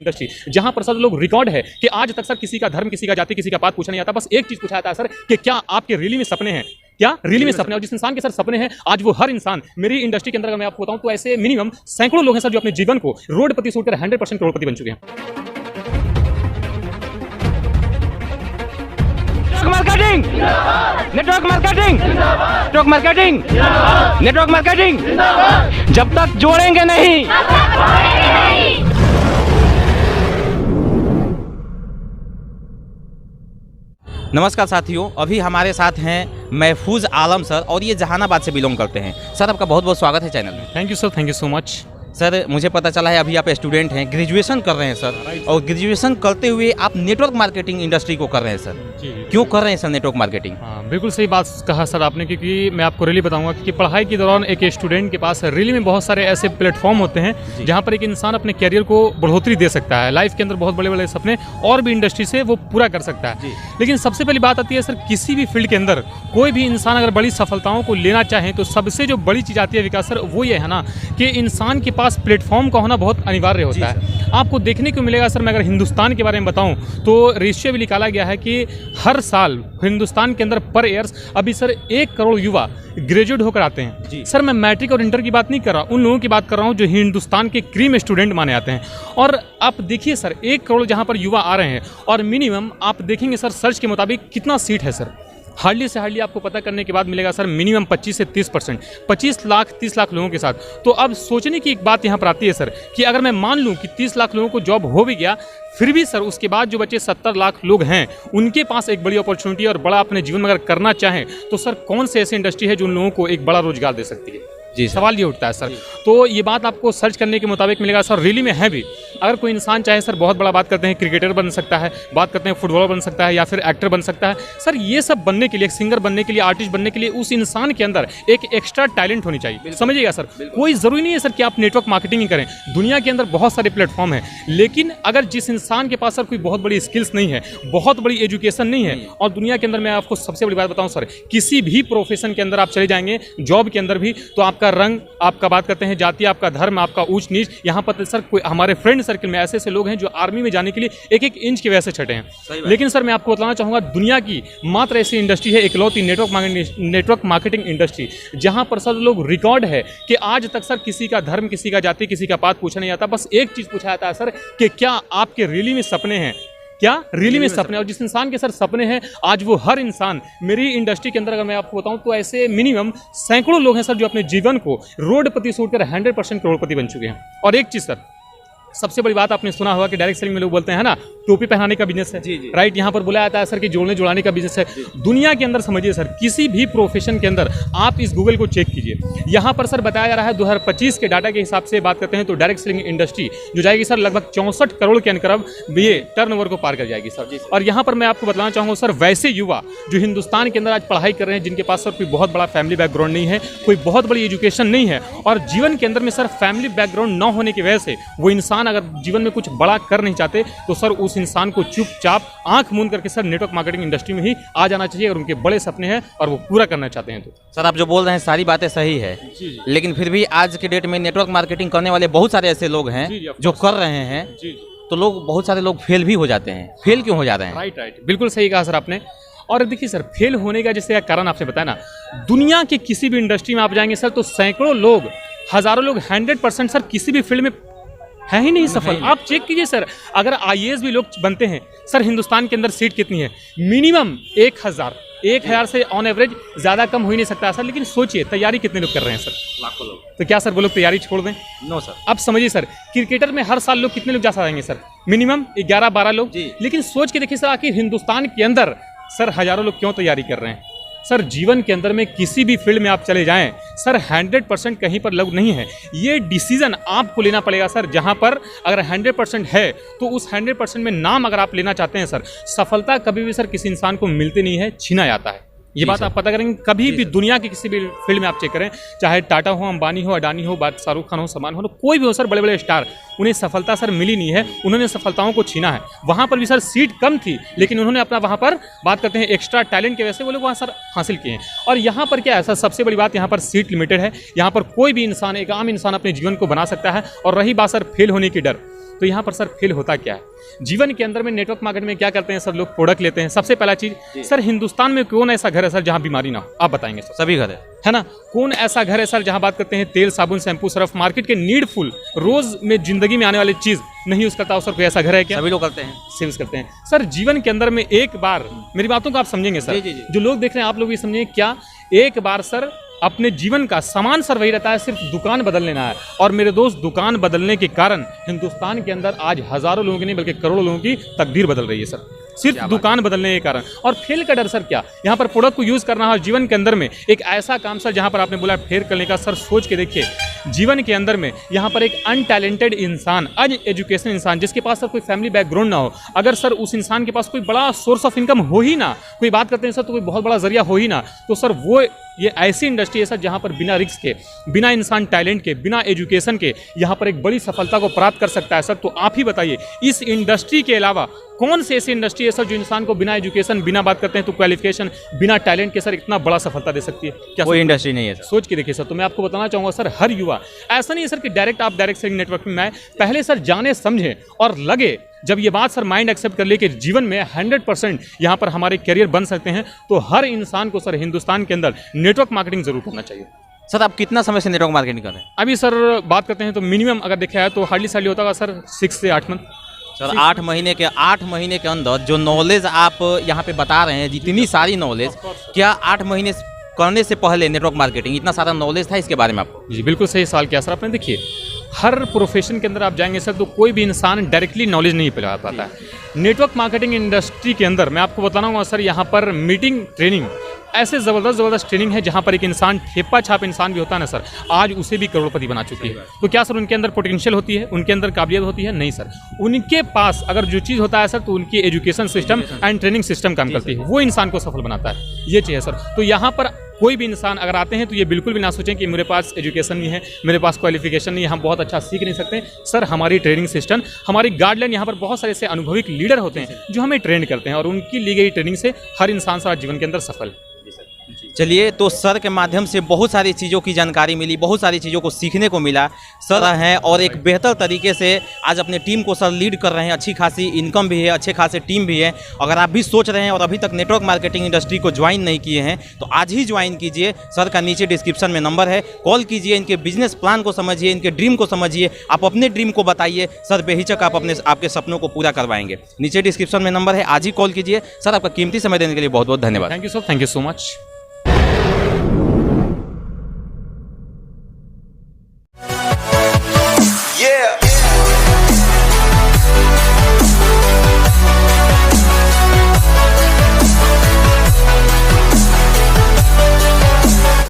Industry जहां पर sir लोग रिकॉर्ड है कि आज तक सर किसी का धर्म, किसी का जाति, किसी का पात पूछा नहीं आता। बस एक चीज पूछा जाता है सर कि क्या आपके रियली में सपने हैं, क्या रियली में सपने। और जिस इंसान के सर सपने हैं, आज वो हर इंसान मेरी इंडस्ट्री के अंदर अगर मैं आपको बताऊं तो ऐसे मिनिमम सैकड़ों लोग हैं सर जो अपने जीवन को रोडपति सोचकर 100% करोड़पति बन चुके हैं। Marketing, network marketing, network marketing, network marketing, जब तक जोड़ेंगे नहीं। नमस्कार साथियों, अभी हमारे साथ हैं महफूज आलम सर और ये जहानाबाद से बिलोंग करते हैं। सर आपका बहुत बहुत स्वागत है चैनल में। Thank you sir, thank you so much. Sir मुझे पता चला है अभी आप स्टूडेंट हैं, ग्रेजुएशन कर रहे हैं सर, और ग्रेजुएशन करते हुए आप नेटवर्क मार्केटिंग इंडस्ट्री को कर रहे हैं सर। क्यों कर रहे हैं सर नेटवर्क मार्केटिंग? हाँ, बिल्कुल सही बात कहा सर आपने, क्योंकि मैं आपको रियली बताऊंगा कि पढ़ाई के दौरान एक स्टूडेंट के पास रियली में बहुत सारे ऐसे प्लेटफॉर्म होते हैं जहाँ पर एक इंसान अपने कैरियर को बढ़ोतरी दे सकता है, लाइफ के अंदर बहुत बड़े बड़े सपने और भी इंडस्ट्री से वो पूरा कर सकता है। लेकिन सबसे पहली बात आती है सर, किसी भी फील्ड के अंदर कोई भी इंसान अगर बड़ी सफलताओं को लेना चाहे तो सबसे जो बड़ी चीज़ आती है विकास सर, वो ये है ना कि इंसान के पास प्लेटफॉर्म का होना बहुत अनिवार्य होता है। आपको देखने को मिलेगा सर, मैं अगर हिंदुस्तान के बारे में बताऊं तो रेशियो भी निकाला गया है कि हर साल हिंदुस्तान के अंदर पर ईयर्स अभी सर 1 करोड़ युवा ग्रेजुएट होकर आते हैं। सर मैं मैट्रिक और इंटर की बात नहीं कर रहा, उन लोगों की बात कर रहा हूं जो हिंदुस्तान के क्रीम स्टूडेंट माने जाते हैं। और आप देखिए सर, 1 करोड़ जहां पर युवा आ रहे हैं और मिनिमम आप देखेंगे सर सर्च के मुताबिक कितना सीट है सर, हार्डली से हार्डली आपको पता करने के बाद मिलेगा सर मिनिमम 25 से 30%, 25 लाख 30 लाख लोगों के साथ। तो अब सोचने की एक बात यहाँ पर आती है सर कि अगर मैं मान लूँ कि 30 लाख लोगों को जॉब हो भी गया, फिर भी सर उसके बाद जो बचे 70 लाख लोग हैं उनके पास एक बड़ी अपॉर्चुनिटी और बड़ा अपने जीवन में अगर करना चाहें तो सर कौन से ऐसी इंडस्ट्री है जो उन लोगों को एक बड़ा रोजगार दे सकती है? जी, सवाल ये उठता है सर। तो ये बात आपको सर्च करने के मुताबिक मिलेगा सर, रियली में है भी। अगर कोई इंसान चाहे सर, बहुत बड़ा बात करते हैं क्रिकेटर बन सकता है, बात करते हैं फुटबॉलर बन सकता है या फिर एक्टर बन सकता है सर। ये सब बनने के लिए, सिंगर बनने के लिए, आर्टिस्ट बनने के लिए उस इंसान के अंदर एक एक्स्ट्रा टैलेंट होनी चाहिए, समझिएगा सर। कोई जरूरी नहीं है सर कि आप नेटवर्क मार्केटिंग ही करें, दुनिया के अंदर बहुत सारे प्लेटफॉर्म है। लेकिन अगर जिस इंसान के पास सर कोई बहुत बड़ी स्किल्स नहीं है, बहुत बड़ी एजुकेशन नहीं है, और दुनिया के अंदर मैं आपको सबसे बड़ी बात बताऊं सर, किसी भी प्रोफेशन के अंदर आप चले जाएंगे, जॉब के अंदर भी, तो आपका रंग, आपका बात करते हैं जाति, आपका धर्म, आपका ऊंच नीच, यहाँ पर सर कोई हमारे फ्रेंड सर्कल में ऐसे ऐसे लोग हैं जो आर्मी में जाने के लिए एक एक इंच के वजह से छटे हैं। लेकिन सर मैं आपको बताना चाहूंगा, दुनिया की मात्र ऐसी इंडस्ट्री है, इकलौती नेटवर्क मार्केटिंग इंडस्ट्री, जहां पर सर लोग रिकॉर्ड है कि आज तक सर किसी का धर्म, किसी का जाति, किसी का पात पूछा नहीं आता। बस एक चीज पूछा जाता है सर कि क्या आपके रियली में सपने हैं, क्या रियली में सपने। और जिस इंसान के सर सपने हैं, आज वो हर इंसान मेरी इंडस्ट्री के अंदर अगर मैं आपको बताऊं तो ऐसे मिनिमम सैकड़ों लोग हैं सर जो अपने जीवन को रोडपति सोचकर 100% करोड़पति बन चुके हैं। और एक चीज सर, सबसे बड़ी बात आपने सुना होगा कि डायरेक्ट सेलिंग में लोग बोलते हैं ना, टोपी पहनाने का बिजनेस है, राइट। यहाँ पर बोला जाता है सर कि जोड़ने जुड़ाने का बिजनेस है। दुनिया के अंदर समझिए सर, किसी भी प्रोफेशन के अंदर आप इस गूगल को चेक कीजिए, यहाँ पर सर बताया जा रहा है 2025 के डाटा के हिसाब से बात करते हैं तो डायरेक्ट सेलिंग इंडस्ट्री जो जाएगी सर लगभग 64 करोड़ के अनकरब ये टर्नओवर को पार कर जाएगी सर। और यहाँ पर मैं आपको बताना चाहूँगा सर, वैसे युवा जो हिंदुस्तान के अंदर आज पढ़ाई कर रहे हैं, जिनके पास सर कोई बहुत बड़ा फैमिली बैकग्राउंड नहीं है, कोई बहुत बड़ी एजुकेशन नहीं है, और जीवन के अंदर में सर फैमिली बैकग्राउंड न होने की वजह से वो इंसान अगर जीवन में कुछ बड़ा कर नहीं चाहते तो सर उस इंसान को चुपचाप आंख मूंद करके सर नेटवर्क मार्केटिंग इंडस्ट्री में ही आ जाना चाहिए अगर उनके बड़े सपने हैं और वो पूरा करना चाहते हैं तो। सर आप जो बोल रहे हैं सारी बातें सही है, लेकिन फिर भी आज के डेट में नेटवर्क मार्केटिंग करने वाले बहुत सारे ऐसे लोग हैं जो कर रहे हैं, तो लोग, बहुत सारे लोग फेल भी हो जाते हैं। फेल क्यों हो जाते हैं? राइट, बिल्कुल सही कहा सर आपने। और देखिए सर, फेल होने का जैसे कारण आपने बताया ना, दुनिया के किसी भी इंडस्ट्री में आप जाएंगे सर तो सैकड़ों लोग, हजारों लोग 100% सर किसी भी फील्ड में है ही नहीं सफल। आप चेक कीजिए सर, अगर IAS भी लोग बनते हैं सर, हिंदुस्तान के अंदर सीट कितनी है? मिनिमम 1000 से ऑन एवरेज ज्यादा कम हो ही नहीं सकता सर। लेकिन सोचिए तैयारी कितने लोग कर रहे हैं सर? लाखों लोग। तो क्या सर वो लोग तैयारी छोड़ दें? No sir. अब समझिए सर, क्रिकेटर में हर साल लोग कितने लोग जा सकेंगे सर? मिनिमम 11-12 लोग। लेकिन सोच के देखिए सर, आखिर हिंदुस्तान के अंदर सर हजारों लोग क्यों तैयारी कर रहे हैं? सर जीवन के अंदर में किसी भी फील्ड में आप चले जाएं सर, 100% कहीं पर लोग नहीं है। ये डिसीजन आपको लेना पड़ेगा सर, जहां पर अगर 100% है तो उस 100% में नाम अगर आप लेना चाहते हैं सर, सफलता कभी भी सर किसी इंसान को मिलती नहीं है, छीना जाता है। ये बात आप पता करेंगे, कभी भी दुनिया के किसी भी फील्ड में आप चेक करें, चाहे टाटा हो, अंबानी हो, अडानी हो, बात शाहरुख खान हो, सलमान हो, कोई भी हो सर, बड़े बड़े स्टार, उन्हें सफलता सर मिली नहीं है, उन्होंने सफलताओं को छीना है। वहाँ पर भी सर सीट कम थी, लेकिन उन्होंने अपना वहाँ पर बात करते हैं एक्स्ट्रा टैलेंट की वजह से वो लोग वहाँ सर हासिल किए हैं। और यहाँ पर क्या है सर, सबसे बड़ी बात, यहाँ पर सीट लिमिटेड है, यहाँ पर कोई भी इंसान, एक आम इंसान अपने जीवन को बना सकता है। और रही बात सर फेल होने की डर, तो यहाँ पर सर फेल होता क्या है? जीवन के अंदर में नेटवर्क मार्केट में क्या करते हैं सर, लोग प्रोडक्ट लेते हैं। सबसे पहला चीज सर, हिंदुस्तान में कौन ऐसा घर है सर जहाँ बीमारी ना हो? आप बताएंगे सर। सभी घर है ना? कौन ऐसा घर है सर जहाँ बात करते हैं तेल, साबुन, शैम्पू, सर्फ, मार्केट के नीडफुल रोज में जिंदगी में आने वाली चीज नहीं यूज करता हो सर? कोई ऐसा घर है क्या? सभी लोग करते हैं, सेल्स करते हैं सर। जीवन के अंदर में एक बार, मेरी बातों को आप समझेंगे सर, जी। जो लोग देख रहे हैं आप लोग भी समझेंगे क्या, एक बार सर अपने जीवन का सामान सर वही रहता है, सिर्फ दुकान बदल लेना है। और मेरे दोस्त, दुकान बदलने के कारण हिंदुस्तान के अंदर आज हजारों लोगों की नहीं बल्कि करोड़ों लोगों की तकदीर बदल रही है सर, सिर्फ दुकान बदलने के कारण। और फेल का डर सर क्या, यहाँ पर प्रोडक्ट को यूज करना है। जीवन के अंदर में एक ऐसा काम सर जहाँ पर आपने बोला फेल करने का, सर सोच के देखिए, जीवन के अंदर में यहाँ पर एक अनटैलेंटेड इंसान, अनएजुकेशन इंसान, जिसके पास सर कोई फैमिली बैकग्राउंड ना हो, अगर सर उस इंसान के पास कोई बड़ा सोर्स ऑफ इनकम हो ही ना, कोई बात करते हैं सर तो कोई बहुत बड़ा जरिया हो ही ना, तो सर वो ये ऐसी इंडस्ट्री है सर जहाँ पर बिना रिस्क के, बिना इंसान टैलेंट के, बिना एजुकेशन के यहाँ पर एक बड़ी सफलता को प्राप्त कर सकता है सर। तो आप ही बताइए, इस इंडस्ट्री के अलावा कौन सी ऐसी इंडस्ट्री है सर जो इंसान को बिना एजुकेशन, बिना बात करते हैं तो क्वालिफिकेशन, बिना टैलेंट के सर इतना बड़ा सफलता दे सकती है? क्या कोई इंडस्ट्री नहीं है सर। सोच के देखिए सर। तो मैं आपको बताना चाहूँगा सर, हर युवा, ऐसा नहीं है सर कि डायरेक्ट आप डायरेक्ट सेलिंग नेटवर्किंग में आए, पहले सर जाने समझे और लगे, जब ये बात सर माइंड एक्सेप्ट कर ले कि जीवन में 100% यहाँ पर हमारे करियर बन सकते हैं, तो हर इंसान को सर हिंदुस्तान के अंदर नेटवर्क मार्केटिंग जरूर करना चाहिए। सर आप कितना समय से नेटवर्क मार्केटिंग कर रहे हैं? अभी सर बात करते हैं तो मिनिमम अगर देखा जाए तो हार्डली होता होगा सर 6 से 8 मंथ। सर 8 महीने के अंदर जो नॉलेज आप यहाँ पे बता रहे हैं, जितनी सारी नॉलेज, क्या 8 महीने करने से पहले नेटवर्क मार्केटिंग इतना सारा नॉलेज था इसके बारे में आपको? जी बिल्कुल सही सवाल किया सर आपने। देखिए, हर प्रोफेशन के अंदर आप जाएंगे सर तो कोई भी इंसान डायरेक्टली नॉलेज नहीं पा पाता है। नेटवर्क मार्केटिंग इंडस्ट्री के अंदर मैं आपको बताऊंगा सर, यहाँ पर मीटिंग ट्रेनिंग ऐसे ज़बरदस्त ट्रेनिंग है जहाँ पर एक इंसान, ठेपा छाप इंसान भी होता है ना सर, आज उसे भी करोड़पति बना चुकी है। तो क्या सर उनके अंदर पोटेंशियल होती है, उनके अंदर काबिलियत होती है? नहीं सर, उनके पास अगर जो चीज़ होता है सर तो उनकी education system and training system काम करती है, वो इंसान को सफल बनाता है। ये चीज़ है सर। तो यहाँ पर कोई भी इंसान अगर आते हैं तो ये बिल्कुल भी ना सोचें कि मेरे पास एजुकेशन नहीं है, मेरे पास क्वालिफिकेशन नहीं है, हम बहुत अच्छा सीख नहीं सकते। सर हमारी ट्रेनिंग सिस्टम, हमारी गाइडलाइन, यहाँ पर बहुत सारे ऐसे अनुभवी लीडर होते हैं जो हमें ट्रेन करते हैं और उनकी ली गई ट्रेनिंग से हर इंसान सारा जीवन के अंदर सफल है। चलिए, तो सर के माध्यम से बहुत सारी चीज़ों की जानकारी मिली, बहुत सारी चीज़ों को सीखने को मिला। सर हैं और एक बेहतर तरीके से आज अपने टीम को सर लीड कर रहे हैं, अच्छी खासी इनकम भी है, अच्छे खासे टीम भी है। अगर आप भी सोच रहे हैं और अभी तक नेटवर्क मार्केटिंग इंडस्ट्री को ज्वाइन नहीं किए हैं तो आज ही ज्वाइन कीजिए। सर का नीचे डिस्क्रिप्शन में नंबर है, कॉल कीजिए, इनके बिजनेस प्लान को समझिए, इनके ड्रीम को समझिए, आप अपने ड्रीम को बताइए, सर बेहिचक आप आपके सपनों को पूरा करवाएंगे। नीचे डिस्क्रिप्शन में नंबर है, आज ही कॉल कीजिए। सर आपका कीमती समय देने के लिए बहुत बहुत धन्यवाद। Thank you sir, thank you so much.